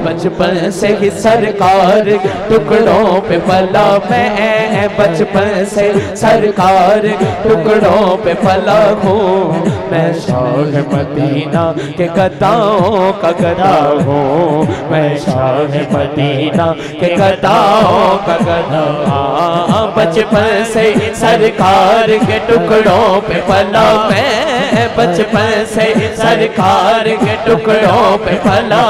बचपन से ही सरकार टुकड़ों पे पला मैं, बचपन से सरकार टुकड़ों पे पला हूँ। मैं शाह मदीना के गदाओं का गदा हूँ, मैं शाह मदीना के गदाओं का गदा। बचपन से सरकार के टुकड़ों पे पला मैं, बचपन से सरकार के टुकड़ों पे पला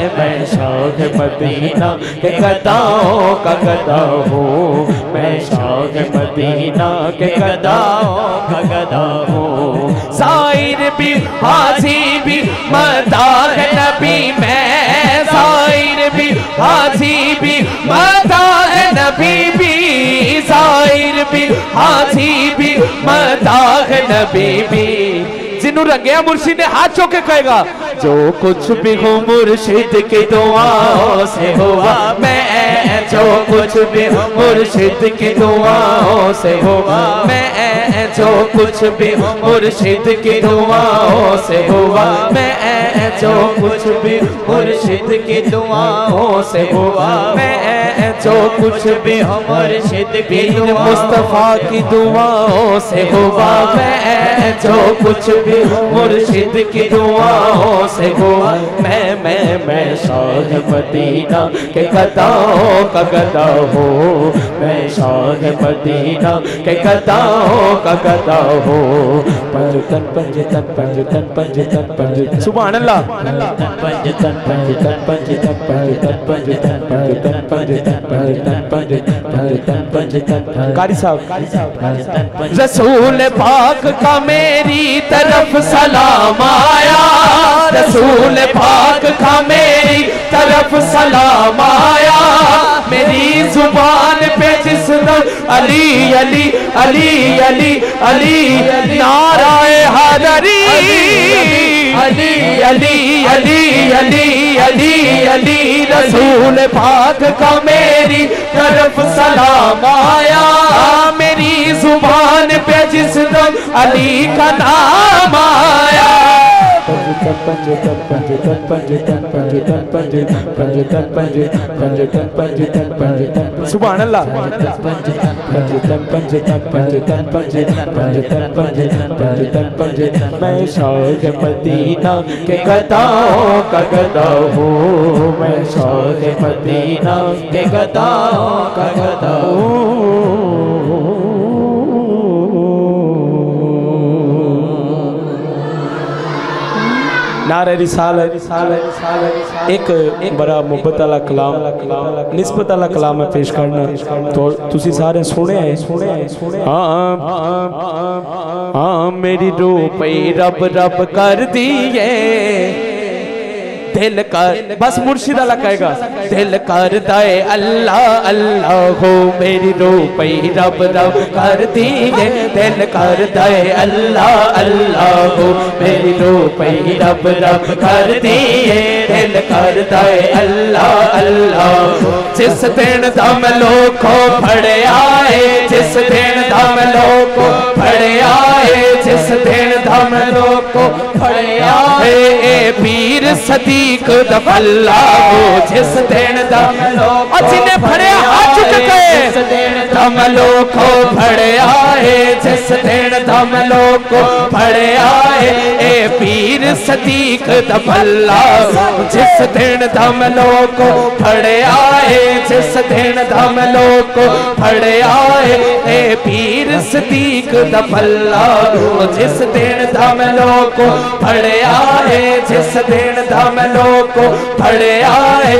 मैं शाह मदीना के गदाओं का गदा हूँ, मैं शाह मदीना के गदाओं का गदा हूँ। साइर भी हाजी भी मदाह नबी मैं, साइर भी हाजी भी मदाह नबी भी, साइर भी हाजी भी मदाह नबी भी। जिन्हों रंगया मुर्शिद ने हाथ चौके कहेगा जो कुछ भी हो मुर्शिद की दुआओं से हुआ मैं, जो कुछ भी हो मुर्शिद की दुआओं से हुआ मैं, जो कुछ भी हो मुर्शिद की दुआओं से हुआ मैं, जो कुछ भी मुर्शिद की दुआओं से हुआ मैं, जो कुछ भी हो मुर्शिद की मुस्तफा की दुआओं से हुआ मैं, जो कुछ भी मुर्शिद की दुआओं से हुआ मैं शाह मदीना के गदाओं का गदा हूँ, मैं शाह मदीना के गदाओं का गदा हूँ। पंजतन पंजतन पंजतन पंजतन पंजतन सुभान अल्लाह, पंजतन पंजतन पंजतन पंजतन पंजतन पंजतन पंजतन पंजतन पंजतन पंजतन। कारी साहब रसूल पाक का मेरी तरफ सलाम आया, रसूल पाक का मेरी तरफ सलाम आया, मेरी जुबान पे जिस दम अली अली अली अली अली नाराए हैदरी, अली अली अली अली अली अली रसूल पाक का मेरी तरफ सलाम आया, मेरी जुबान पे जिस दम अली का नाम आया। पंजतन पंजतन पंजतन पंजतन पंजतन पंजतन पंजतन पंजतन पंजतन पंजतन सुभान अल्लाह। पंजतन पंजतन पंजतन पंजतन पंजतन पंजतन पंजतन पंजतन पंजतन। मैं शाह मदीना के गदाओं का गदा हूँ, मैं शाह मदीना के गदाओं का गदा हूँ। नारे रिसालत एक बड़ा मुहब्बत वाला कलाम निस्बत वाला कलाम है पेश करना, तो तुसी सारे सुने हैं। हाँ मेरी रूह पे रब रब कर दिए दिल कर, बस मुर्शिद अल्लाह कहेगा दिल कर दाए अल्लाह अल्लाह हो, मेरी रूह पे रब रब कर दिए दिल कर दाए अल्लाह अल्लाह हो, मेरी रूह पे रब रब कर दिए दिल कर दाए अल्लाह अल्लाह हो। जिस दिन दम लोको फड़े आए, जिस दिन दम लोको फड़े आए, जिस दिन दम लोको फड़े आए, पीर सदीक दफल्ला हो, जिस दिन दम लोको जिन्हें फड़े हाथ चुके, जिस दिन दम लोको फड़े आए, जिस दिन दम लोको फड़े आए, ए पीर सदीक दफल्ला, जिस दिन दम लोको फड़े आए, जिस दिन दम लोको फड़े आए, ए पीर सदीक दफल्ला, जिस दिन दम लोको फड़े आए, जिस दिन दम लोको फड़े आए,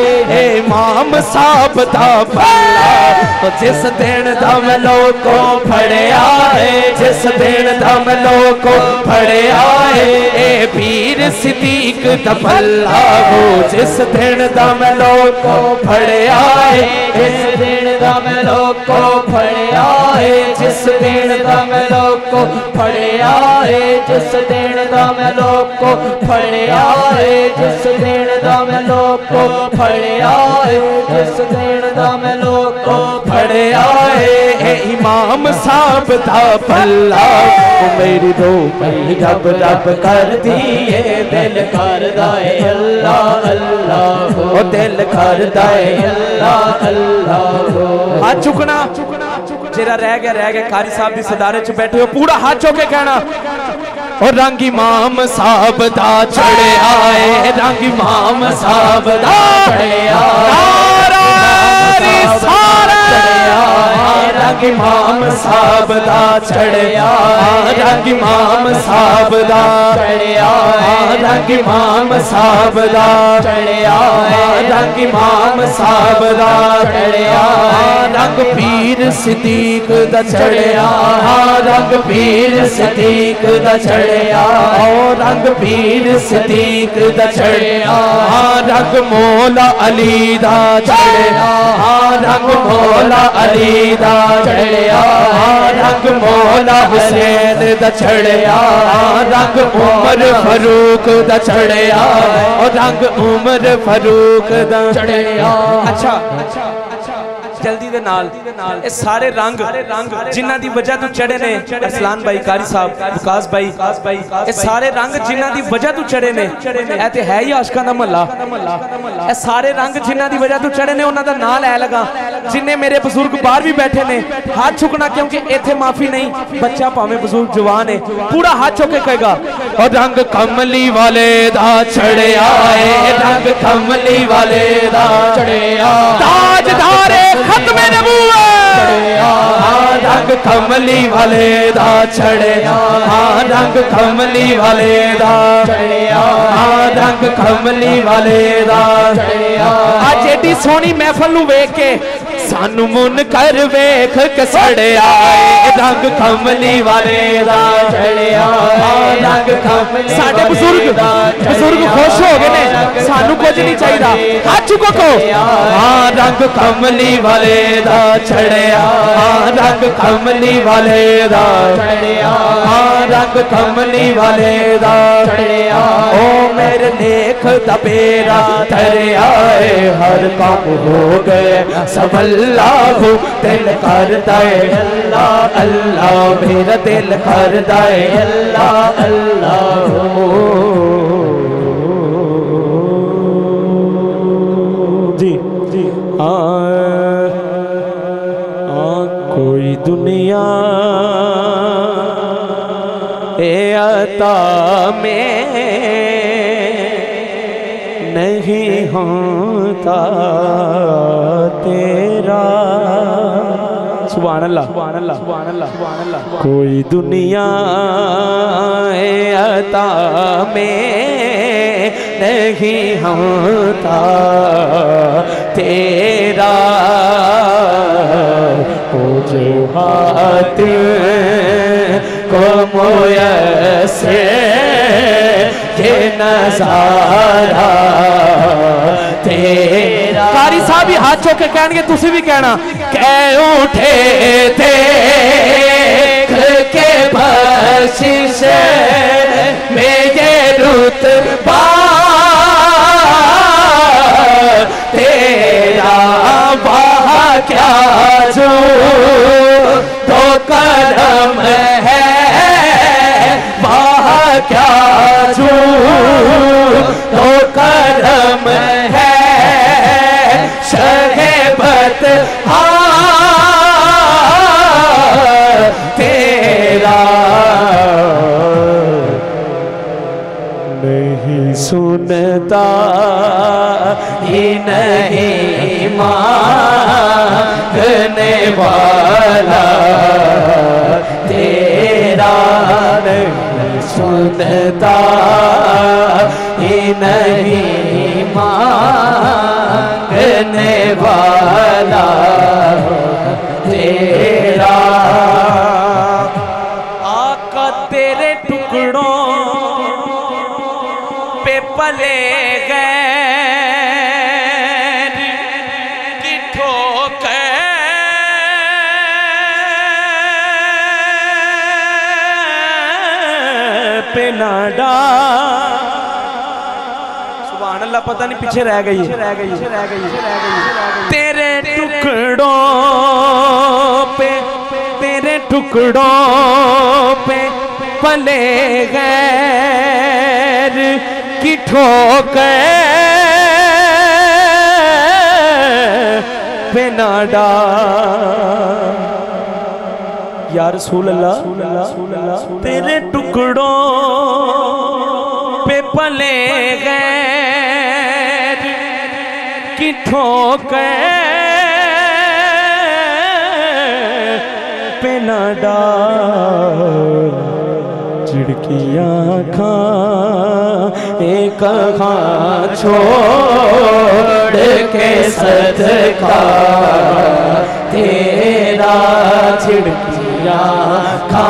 इमाम साहब दा पल्ला, जिस दिन दम लोको फड़े आए, जिस दिन दम लोको फड़े आए, ए पीर सिद्दीक दा पल्ला हो, जिस दिन दम लोको फड़े आए, जिस दिन दम लोको फड़े आए, जिस दिन दम लोको फड़े आए, जिस दिन दम लोको फड़े आए, जिस दिन दम लोको फड़े आए, जिस दिन दम लोको फड़े आए, इमाम साहब दा पल्ला, मेरी रूह पे रब रब कर दिए दिल कर दाए अल्लाह अल्लाह हो, दिल करदा है अल्लाह अल्लाह। हाथ चुकना, जेरा रह गया कारी साहब की सदारे च बैठे हो पूरा हाथ चुक के कहना और रंग इमाम साहब दा चढ़े आए, रंग इमाम साहब दा चढ़े रंग इमाम साहब दा चढ़िया, रंग इमाम साहब दा चढ़िया, रंग इमाम साहब दा चढ़िया, रंग इमाम साहब दा चढ़िया, रंग पीर सिद्दीक दा चढ़िया, रंग पीर सिद्दीक दा चढ़िया, रंग पीर सिद्दीक दा चढ़िया, रंग मौला अली दा चढ़िया, रंग मौला अली दा चढ़िया, रंग मौला हुसैन दा चढ़िया, रंग उमर फारूक दा चढ़िया, रंग उमर फारूक दा चढ़िया। अच्छा जल्दी दे नाल ये सारे रंग जिन्हां दी वजह तो चढ़े ने, अरसलान भाई, कारी साहब, विकास भाई, ये सारे रंग जिन्हां दी वजह तो चढ़े ने, ऐ ते है ही आशिकां दा महल्ला। ये सारे रंग जिन्हां दी वजह तो चढ़े ने उन्हां दा नाम लै लगा। जिन्ने मेरे बुजुर्ग बाहर भी बैठे ने हाथ चुकना, क्योंकि इत्थे माफी नहीं, बच्चा भावें बुजुर्ग जवान है, पूरा हाथ चुक के कहेगा और रंग कमली वाले दा चढ़े आए, रंग कमली वाले दा चढ़े आए, ताजदारे खत्मे नबूवत, रंग कमली वाले दा चढ़े, रंग कमली वाले दा चढ़े, रंग कमली वाले दा चढ़े। आज एडी सोहनी महफल नूं वेख के सानू मुन कर वेख के सड़े आए, रंग कमली वाले दा चढ़े, रंग कमली साडे बुजुर्ग खुश हो गए ने, सानू कुछ नहीं चाहिए। हाथ चुको को रंग कमली वाले दा चढ़े, रंग कमली वाले दा चढ़े, रंग कमली वाले दा चढ़े। ओ मेरे लेख दा बेरा तरे आए, हर काम हो गए सब अल्लाह दिल करदा है अल्लाह अल्लाह, मेरा दिल करदा है अल्लाह अल्लाह। जी जी कोई दुनिया ए अता में नहीं होता तेरा, सुभान अल्लाह सुभान अल्लाह सुभान अल्लाह सुभान अल्लाह। कोई दुनिया अता में नहीं होता तेरा, ओ जो हाथ को मुयस्से ये नजारा तेरा। कारी साहब भी हाथ चौक के कहेंगे, तुसी भी कहना कह उठे देख के बख्शिश में ये रुतबा तेरा, वहाँ क्या जो तो करम है, वहाँ क्या जो तो करम है, शहेबत तेरा नहीं सुनता ही नहीं मांगने वाला तेरा, नहीं सुनता ही नहीं मांगने वाला तेरा। आका तेरे टुकड़ों पे पले गए की ठोकर पे ना डाल। सुभान अल्लाह, पता नहीं पीछे रह गई तेरे टुकड़ों पे, तेरे टुकड़ों पे पले गैर की ठोकर बिना डार। या रसूल अल्लाह तेरे टुकड़ों पे पले गैर की ठोकर पे न डार। चिड़की आँखां एक आँख छोड़ के सदका तेरा। चिड़की आँखां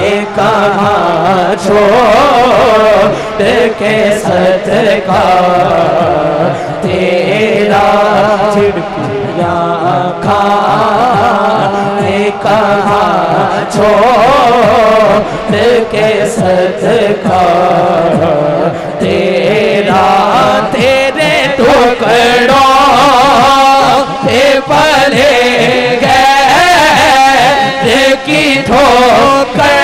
एक आँख छोड़ के सदका तेरा। चिड़की आँखां एक आँख छोड़ के सदका तेरा। तेरे टुकड़ों पे पले गए की ठोकर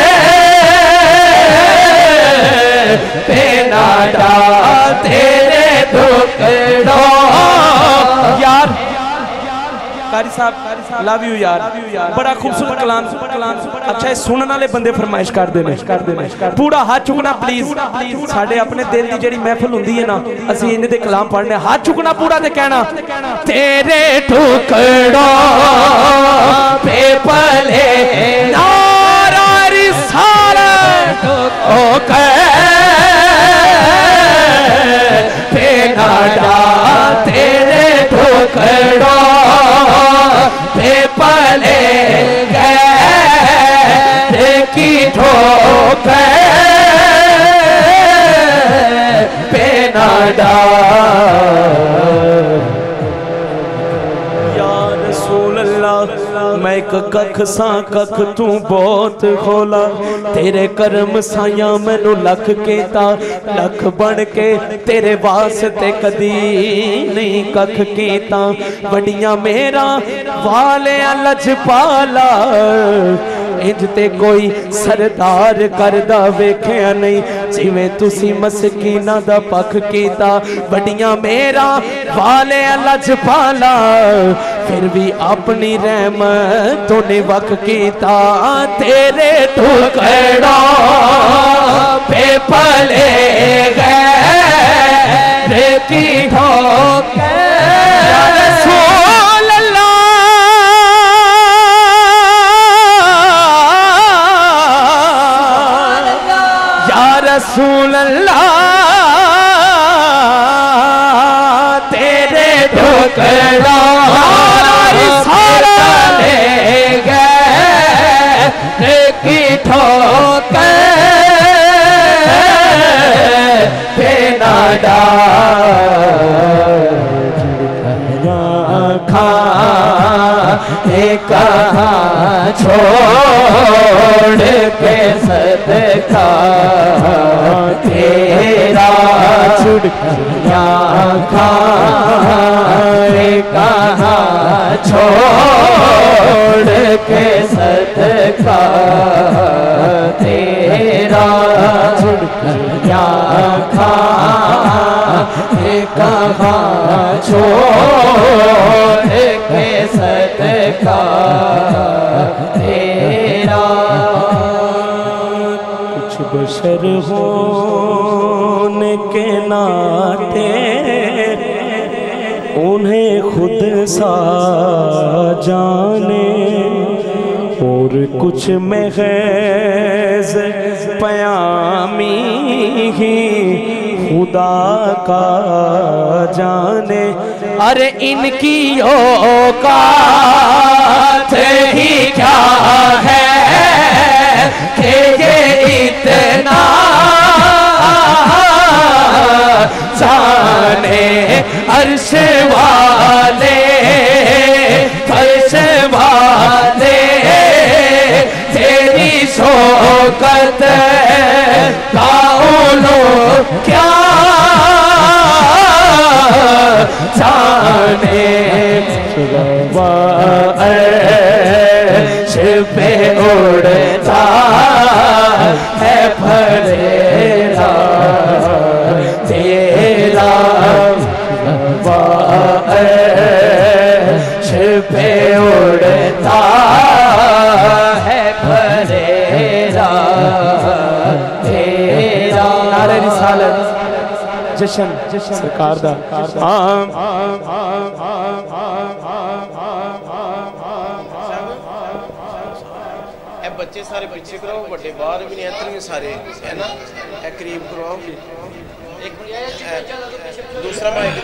पे ना डाल। तेरे टुकड़ों यार कारी साहब लव यू यार, बड़ा खूबसूरत कलाम। अच्छा सुनने वाले बंदे फरमाइश कर देने पूरा हाथ चुकना प्लीज। साडे अपने दिल की जेड़ी महफिल हुंदी है ना, असीं इन्हां दे कलाम पढ़ने, हाथ चुकना पूरा ते कहना तेरे टुकड़ों पे पले नारा रिसालत ओ पे ना डाल। तेरे टुकड़ों पे पले गए की ठोकर पे ना डाल। या रसूल अल्लाह मैं एक कख सा कख तू बहुत खोला। तेरे करम साया मैनू लख केता लख बन के तेरे वास्ते कदी नहीं कख कीता। बड़िया मेरा वाले लजपाला इंज ते कोई सरदार करदा वेख्या नहीं जिवें तुसी मसकीना दा पख कीता। बड़िया मेरा वाले लजपाला फिर भी अपनी रहमतों ने वख कीता। तेरे टुकड़ों पे पले गए की ठोकर रसूल अल्लाह तेरे टुकड़ों ले गए की ठोकर पे ना डाल। एक छोड़ के सदका तेरा। छुड़किया कहाँ छोड़ के सदका तेरा। छुड़किया कहाँ छोड़ के सदका तेरा। कुछ बशर होने के नाते उन्हें खुद सा जाने और कुछ महज़ पयामी ही खुदा का जाने। अरे इनकी औकात ही क्या है कि ये इतना जाने। अर्श वाले फर्श वाले तेरी शौकत का क्या जाने। अर्श पे उड़ता है फरेरा तेरा। जशन सरकार दा बच्चे सारे पीछे कराओ, बड़े बाहर भी नहीं, इतने सारे है ना, करीब कराओ। एक दूसरा माइक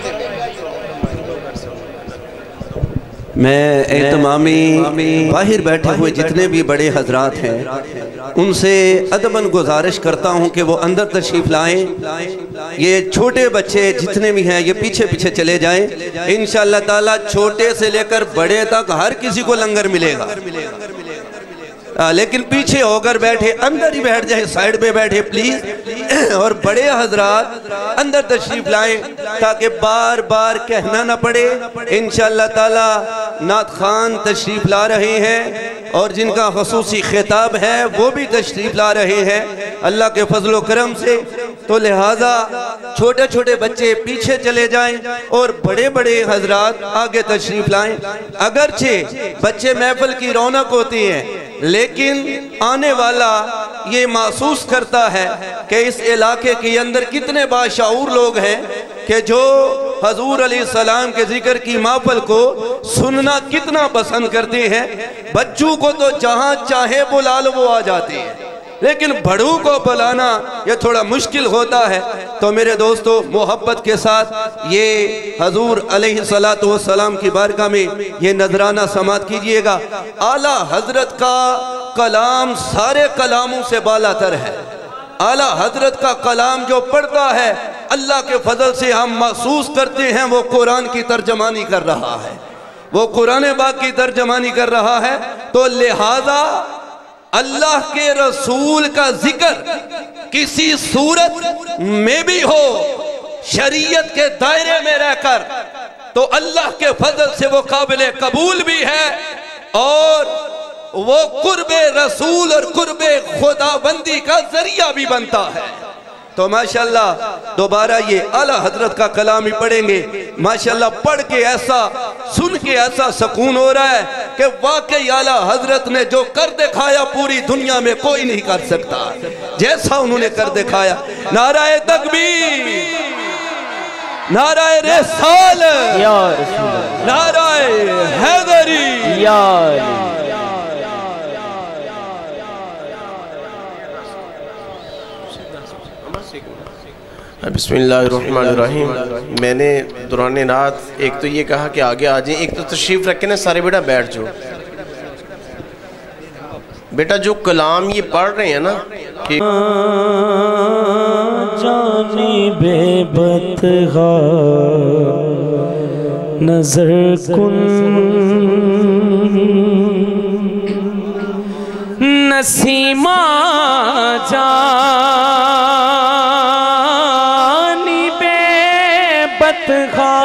मैं एहतमामी बाहर बैठे हुए जितने भी बड़े हजरात हैं उनसे अदबन गुजारिश करता हूं कि वो अंदर तशरीफ लाएं। ये छोटे बच्चे जितने भी हैं ये पीछे पीछे चले जाएं। इंशाअल्लाह ताला छोटे से लेकर बड़े तक हर किसी को लंगर मिलेगा, लेकिन पीछे होकर बैठे, अंदर ही बैठ जाए, साइड पे बैठे प्लीज। और बड़े हजरात अंदर तशरीफ लाएं ताकि बार बार कहना ना पड़े। इंशाअल्लाह ताला नात खान तशरीफ ला रहे हैं और जिनका खसूसी खिताब है वो भी तशरीफ ला रहे हैं अल्लाह के फजलो करम से। तो लिहाजा छोटे छोटे बच्चे पीछे चले जाएं और बड़े बड़े हजरात आगे तशरीफ लाएं। अगरचे बच्चे महफिल की रौनक होती है, लेकिन आने वाला ये महसूस करता है कि इस इलाके के अंदर कितने बाशऊर लोग हैं कि जो हजूर अलैहिस्सलाम के जिक्र की महफिल को सुनना कितना पसंद करते हैं। बच्चों को तो जहाँ चाहे बुला लो वो आ जाते हैं, लेकिन बड़ों को बुलाना ये थोड़ा मुश्किल होता है। तो मेरे दोस्तों मोहब्बत के साथ ये हजूर अलैहिस्सलातु वस्सलाम की बारगाह में ये नजराना समात कीजिएगा। आला हजरत का कलाम सारे कलामों से बालातर है। आला हजरत का कलाम जो पढ़ता है अल्लाह के फजल से हम महसूस करते हैं वो कुरान की तर्जमानी कर रहा है, वो कुरान पाक की तर्जमानी कर रहा है। तो लिहाजा अल्लाह के रसूल का जिक्र किसी सूरत में भी हो शरीयत के दायरे में रहकर तो अल्लाह के फजल से वो काबिल कबूल भी है और वो कुर्बे रसूल और कुर्बे खुदाबंदी का जरिया भी बनता है। तो माशाल्लाह दोबारा ये आला हजरत का कलाम ही पढ़ेंगे। माशाल्लाह पढ़ के ऐसा सुन के ऐसा सुकून हो रहा है कि वाकई आला हजरत ने जो कर दिखाया पूरी दुनिया में कोई नहीं कर सकता जैसा उन्होंने कर दिखाया। नाराए तकबीर, नाराए रिसालत, नाराए हैदरी। बिस्मिल्लाहिर्रहमानिर्रहीम। मैंने दौरान रात एक तो ये कहा कि आगे आ जाए, एक तो तशरीफ़ रखे ना सारे, बेटा बैठ जाओ। बेटा जो कलाम ये पढ़ रहे हैं ना कि जानी बेबतहा नजर कुन नसीमा जानी बेबतहा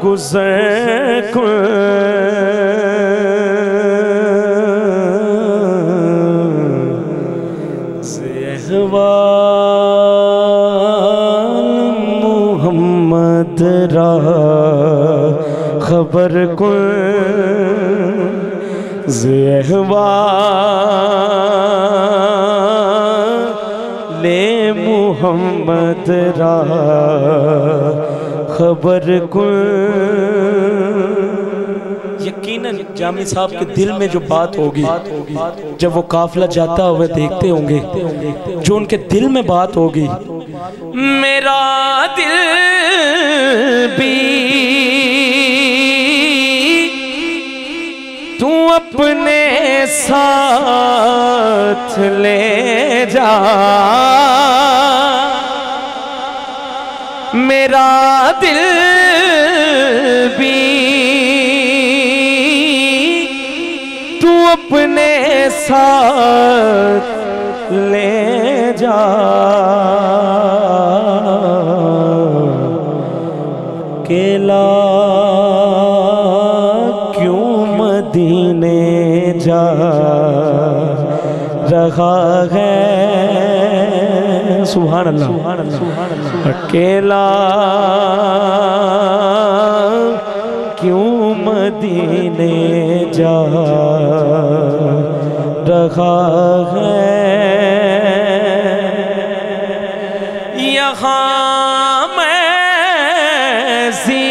गुज़र कुन मोहम्मद रहा खबर को ले मोहम्मद रहा खबर को। यकीनन जामी साहब के दिल में जो बात होगी जब वो काफिला जाता हुआ देखते होंगे, जो उनके दिल में बात होगी, मेरा दिल भी तू अपने साथ ले जा, मेरा दिल भी तू अपने साथ ले जा। अकेला क्यों मदीने जा रहा है, सुभान अल्लाह। अकेला क्यों मदीने जा रहा है, जहाँ मैं जी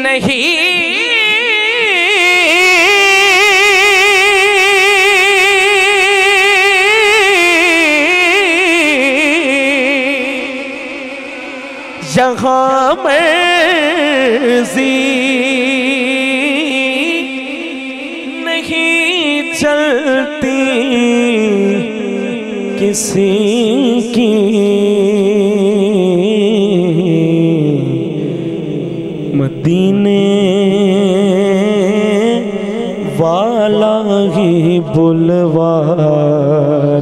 नहीं जहाँ मर्जी नहीं चलती किसी की मदीने वाला ही बुलवा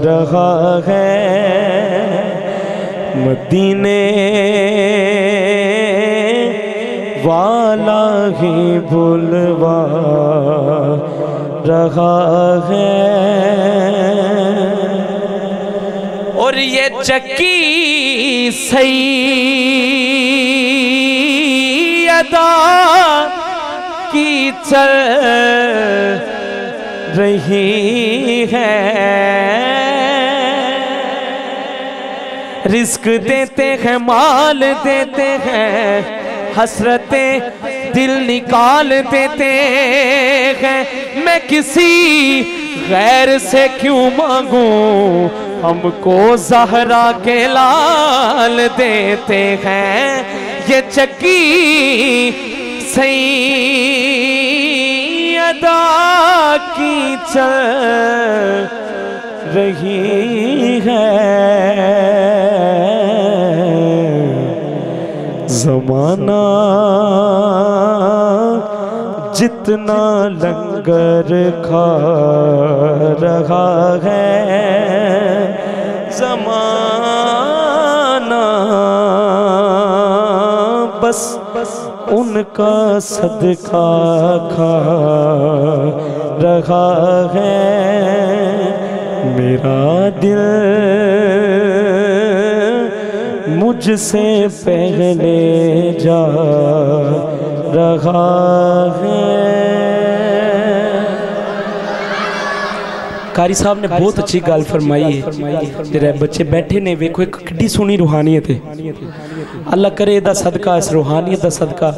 रहा है, मदीने वाला ही बुलवा रहा है। और ये चक्की सैयदा की चल रही है, रिस्क देते हैं माल देते हैं, हसरतें दिल निकाल देते हैं। मैं किसी गैर से क्यों मांगू, हमको ज़हरा के लाल देते हैं। ये चक्की सैयदा की चल रही है, ज़माना जितना लंगर खा रहा है, ज़माना बस उनका सदका खा रहा है। मेरा दिल मुझसे पहले जा रहा है। कारी साहब ने बहुत अच्छी गल फरमाई है। तेरे बच्चे बैठे ने, वेखो एक किड्डी सोहनी रूहानियत है। अल्लाह करे दा सदका, इस रूहानियत दा सदका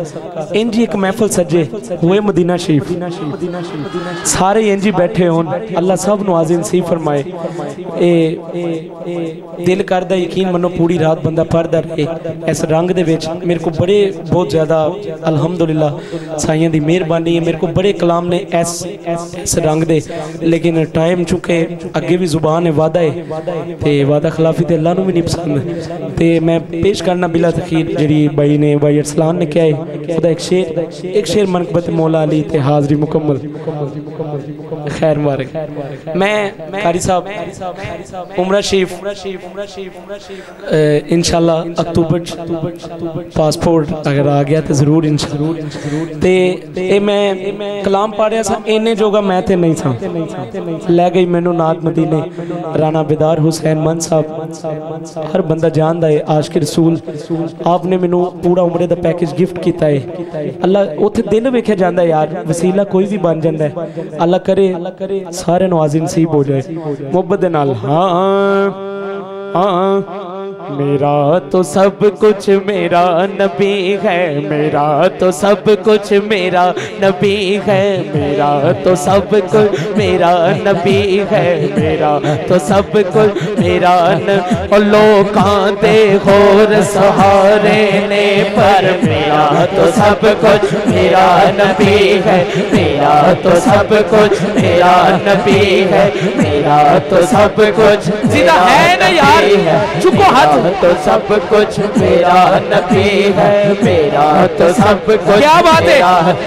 इंजी एक महफिल सजे हुए मदीना शरीफ, सारे इंजी बैठे होन। अल्लाह सब नवाज़ नसीब फरमाए। दिल करदा यकीन मनो पूरी रात बंदा पढ़दा रहे इस रंग दे विच। मेरे को बड़े बहुत ज़्यादा अल्हम्दुलिल्लाह साईं दी मेहरबानी है, मेरे को बड़े कलाम ने इस रंग दे, लेकिन टाइम चुके अगे भी जुबान है, वादा है ते वादा खिलाफी ते अल्लाह नूं भी नहीं पसंद। ते मैं पेश करना बिला तखीर जी भाई ने, भाई अरसलान ने क्या है खुदा एक शेर मनकबत मौला अली ते हाज़री मुकम्मल खैर मुबारक। मैं कारी साहब उमरा शरीफ इंशाल्लाह अक्तूबर पासपोर्ट अगर आ गया तो जरूर इंशाल्लाह। ते मैं कलाम पढ़िया सा इन्ने जोगा मैं ते नहीं था, लै गई मैनू नात मदीने राणा बेदार हुसैन मन साहब, हर बंदा जानदा है आशिक रसूल। आपने मैनू पूरा उमरे दा पैकेज गिफ्ट किया है। अल्लाह उत्थे दिन वेख्या जांदा है यार, वसीला कोई भी बन जाता है। अल्लाह करे सारे नवाज़ नसीब हो जाए मुहब्बत दे नाल। हाँ हाँ मेरा तो सब कुछ मेरा नबी है, मेरा तो सब कुछ मेरा नबी है, मेरा तो सब कुछ मेरा नबी है, मेरा तो सब कुछ मेरा लोकां दे होर सहारे ने पर मेरा तो सब कुछ मेरा नबी है, मेरा तो सब कुछ मेरा नबी है, मेरा तो सब कुछ सीधा है ना यार, चुको हाथ। तो सब कुछ मेरा नबी है, मेरा तो सब कुछ। क्या बात है,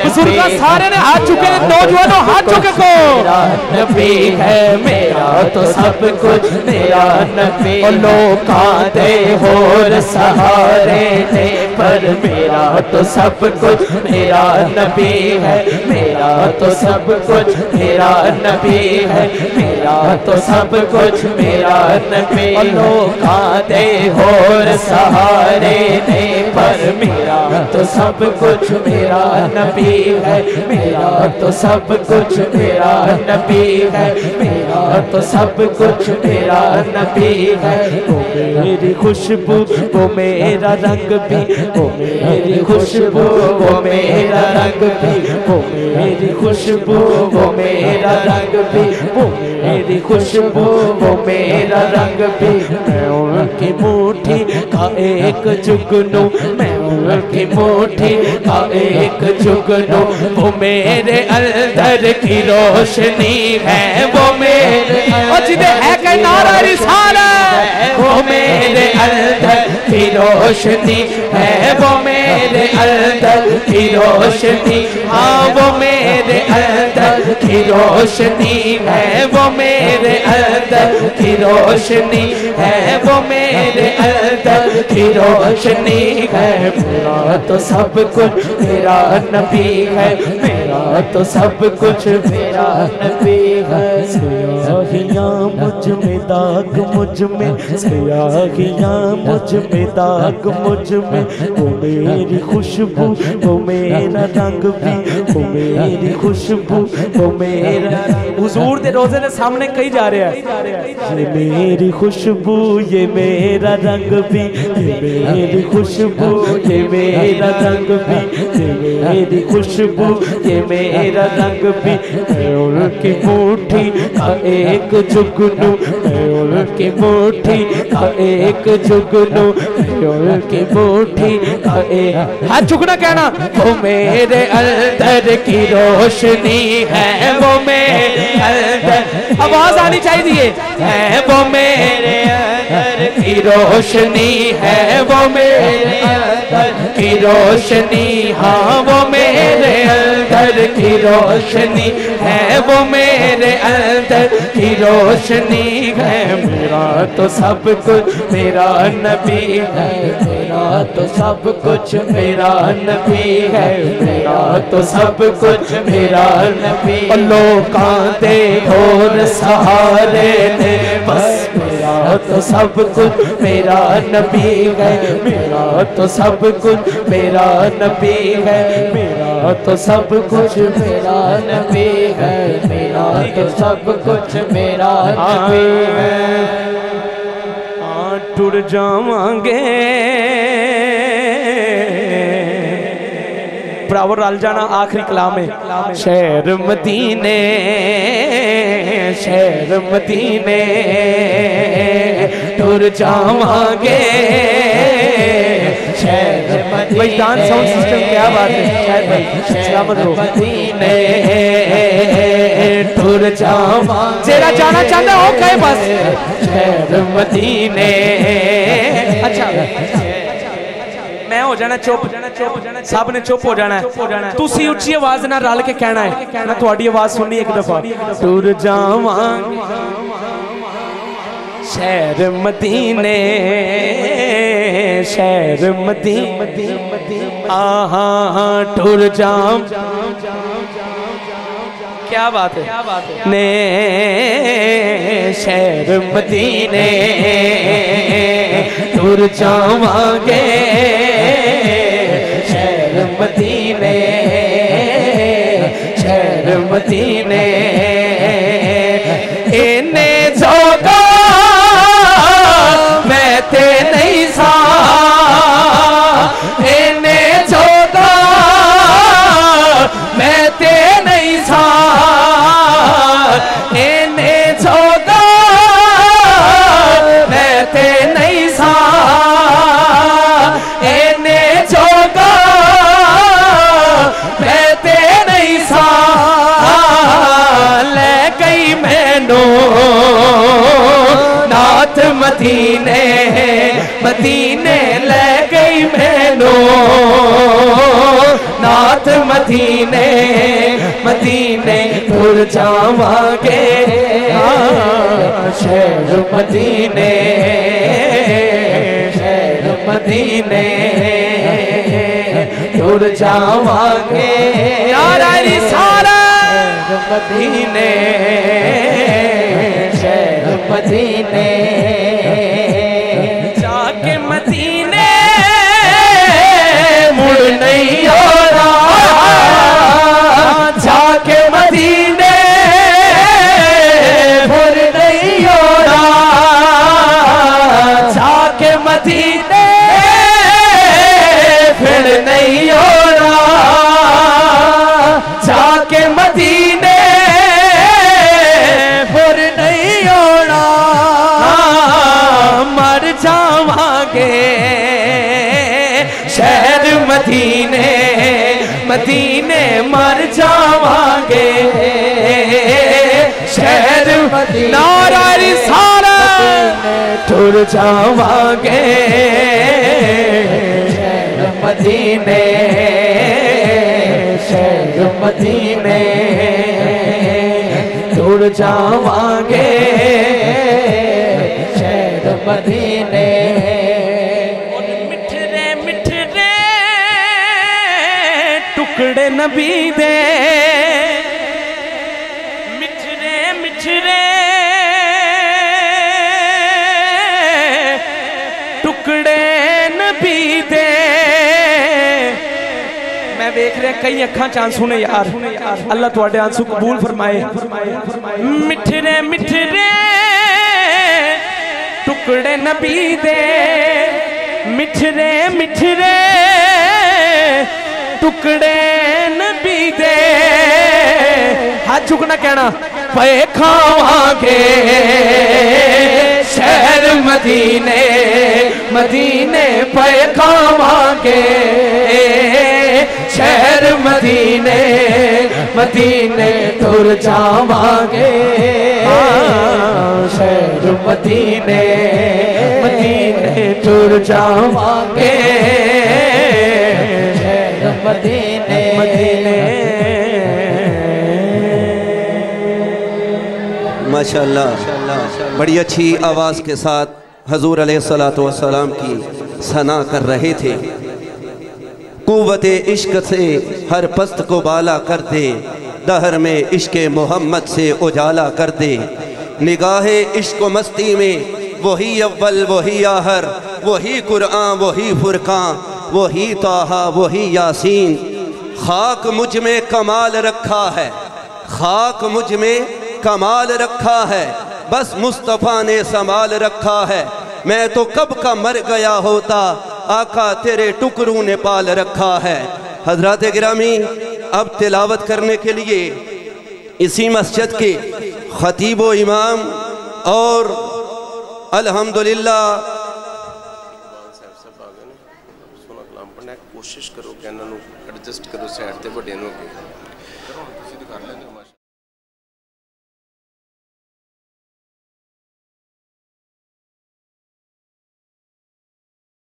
बुजुर्ग सारे ने हाथ चुके, नौजवानों हाथ चुके को। मेरा नबी है, मेरा तो सब कुछ मेरा नबी, लोकां दे होर सहारे ने पर मेरा तो सब कुछ मेरा नबी है, मेरा तो सब कुछ मेरा नबी है, मेरा तो सब कुछ मेरा नबी, लोकां दे और सहारे नहीं, पर मेरा तो सब कुछ मेरा नबी है, मेरा तो सब कुछ मेरा नबी है, मेरा तो सब कुछ मेरा नबी है। वो मेरी खुशबू वो मेरा रंग भी, वो मेरी खुशबू वो मेरा रंग भी, वो मेरी खुशबू वो मेरा रंग भी, वो मेरी खुशबू वो मेरा रंग भी। मैं उनकी मुट्ठी का एक जुगनू, मैं उनकी मुट्ठी का एक जुगनू, वो मेरे अंदर की रोशनी है, वो मेरे है कई नारा रिसाला, वो मेरे अंदर की रोशनी है, वो मेरे अंदर की रोशनी, हाँ वो मेरे अंदर की रोशनी है, वो मेरे अंदर की रोशनी है, वो मेरे अंदर की रोशनी है। मेरा तो सब कुछ मेरा नबी है, मेरा तो सब कुछ मेरा नबी है। स्याहियाँ मुझ में दाग मुझ में, स्याहियाँ मुझ में दाग मुझ में, वो मेरी खुशबू वो मेरा रंग भी, वो मेरी खुशबू वो मेरा। हुजूर दे रोज़े दे सामने कही जा रहा है, ये मेरी खुशबू ये मेरा रंग भी, ये मेरी खुशबू ये मेरा रंग भी, ये मेरी खुशबू ये मेरा रंग भी। मैं उनकी मुट्ठी का एक जुगनू, मैं उनकी मुट्ठी का एक जुगनू, मैं उनकी मुट्ठी का एक। हाँ जुगना कहना, वो मेरे अंदर की रोशनी है, वो मेरे अंदर, आवाज आनी चाहिए, है वो मेरे अंदर की रोशनी है, वो मेरे अंदर की रोशनी, हाँ वो मेरे अंदर की रोशनी है, वो मेरे अंदर की रोशनी है। मेरा तो सब कुछ मेरा नबी है, मेरा तो सब कुछ मेरा नबी है, मेरा तो सब कुछ मेरा नबी। लोकां दे और सहारे ने बस, मेरा तो सब कुछ मेरा नबी है, मेरा तो सब कुछ मेरा नबी है, मेरा तो सब कुछ मेरा नबी है, मेरा तो सब कुछ मेरा नबी है। टुर जावांगे बराबर रल जाना आखिरी कलाम में। शहर मदीने शहर मदीने टुर जावांगे, शहर मदीने। डांस साउंड सिस्टम क्या बात है, शायद भाई सलामत हो। मदीने टुर जावांगे, जेरा जाना चाहता हो कहे बस, शहर मदीने। अच्छा मैं हो जाना चुप, सब ने चुप हो जाना, तुसी उच्ची आवाज ना रल के कहना है, मैं थोड़ी आवाज सुननी एक दफा। टुर जावांगे शहर मदीने, शहर मदीने, आहा टुर जाम, क्या बात है ने शहर मदीने टुर जावांगे, शहर मदीने शहर मदीने। इन्ने जोगा मैं ते नहीं सा, इन्ने जोगा मैं ते नहीं सा, इन्ने जोगा मैं ते नहीं सा, इन्ने जोगा मैं ते नहीं सा। ले गई मैनू नाथ मदीने, मदीने ले गई मैनू नाथ मदीने, मदीने टुर जावांगे शहर मदीने, शहर मदीने टुर जावांगे। नारा रिसाला मदीने शहर मदीने, मदीने मदीने मर जावांगे शहर नारा रिसालत टुर जावांगे शहर मदीने शहर मदीने टुर जावांगे शहर मदीने टुकड़े नबी दे मिठरे मिठरे टुकड़े नबी दे मैं देख रहा कई अखा च आंसू ने यार अल्लाह तुहाडे आंसू कबूल फरमाए मिठरे मिठरे टुकड़े नबी दे मिठरे मिठरे टुकड़े नबी दे हाथ चुकना कहना पे खावांगे शहर मदीने मदीने पे खावांगे शहर मदीने मदीने टुर जावांगे शहर मदीने मदीने टुर जावांगे मदीने मदीने माशाअल्लाह बड़ी अच्छी आवाज़ के साथ हजूर अलैहिस्सलातु वस्सलाम की सना कर रहे थे। कुव्वते इश्क से हर पस्त को बाला कर दे दहर में इश्क मोहम्मद से उजाला कर दे निगाहे इश्क मस्ती में वही अव्वल वही आहर वही कुरान वही फुरकान वही ताहा वही यासीन खाक मुझ में कमाल रखा है खाक मुझ में कमाल रखा है बस मुस्तफ़ा ने संभाल रखा है मैं तो कब का मर गया होता आका तेरे टुकड़ों ने पाल रखा है। हजरात गिरामी अब तिलावत करने के लिए इसी मस्जिद के खतीब व इमाम और अल्हम्दुलिल्लाह कोशिश करो कि एडजस्ट करो साइड से बड़े